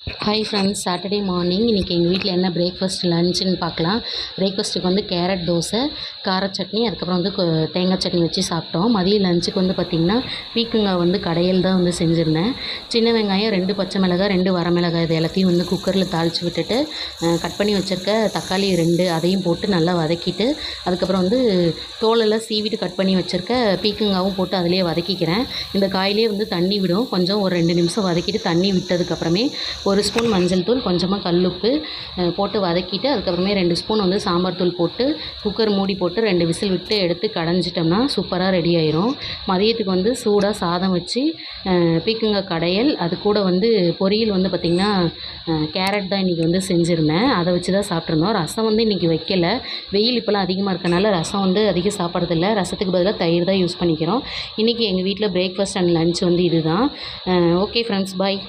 Hi friends, Saturday morning இன்றைக்கி எங்கள் வீட்டில் என்ன பிரேக்ஃபாஸ்ட் லஞ்சுன்னு பார்க்கலாம். பிரேக்ஃபாஸ்ட்டுக்கு வந்து கேரட் தோசை, கார சட்னி, அதுக்கப்புறம் வந்து தேங்காய் சட்னி வச்சு சாப்பிட்டோம். மதியம் லஞ்சுக்கு வந்து பார்த்திங்கன்னா பீக்கங்காய் வந்து கடையில் தான் வந்து செஞ்சுருந்தேன். சின்ன வெங்காயம் 2 பச்சை மிளகாய் 2 வரமிளகாய் இது எல்லாத்தையும் வந்து குக்கரில் தாளித்து விட்டுட்டு கட் பண்ணி வச்சுருக்க தக்காளி 2 அதையும் போட்டு நல்லா வதக்கிட்டு, அதுக்கப்புறம் வந்து தோலெல்லாம் சீவிட்டு கட் பண்ணி வச்சுருக்க பீக்கங்காவும் போட்டு அதிலே வதக்கிக்கிறேன். இந்த காயிலே வந்து தண்ணி விடும். கொஞ்சம் ஒரு 2 நிமிஷம் வதக்கிட்டு தண்ணி விட்டதுக்கப்புறமே 1 ஸ்பூன் மஞ்சள் தூள், கொஞ்சமாக கல்லுப்பு போட்டு வதக்கிட்டு, அதுக்கப்புறமே 2 ஸ்பூன் வந்து சாம்பார் தூள் போட்டு குக்கர் மூடி போட்டு 2 விசில் விட்டு எடுத்து கடைஞ்சிட்டோம்னா சூப்பராக ரெடி ஆயிரும். மதியத்துக்கு வந்து சூடாக சாதம் வச்சு பீக்கங்காய் கடையல், அது கூட வந்து பொரியல் வந்து பார்த்திங்கன்னா கேரட் தான் இன்றைக்கி வந்து செஞ்சுருந்தேன். அதை வச்சு தான் சாப்பிட்ருந்தோம். ரசம் வந்து இன்றைக்கி வைக்கல. வெயில் இப்போலாம் அதிகமாக இருக்கனால ரசம் வந்து அதிகம் சாப்பிட்றதில்ல. ரசத்துக்கு பதிலாக தயிர் தான் யூஸ் பண்ணிக்கிறோம். இன்றைக்கி எங்கள் வீட்டில் பிரேக்ஃபாஸ்ட் அண்ட் லன்ச் வந்து இது தான். ஓகே ஃப்ரெண்ட்ஸ், பாய்.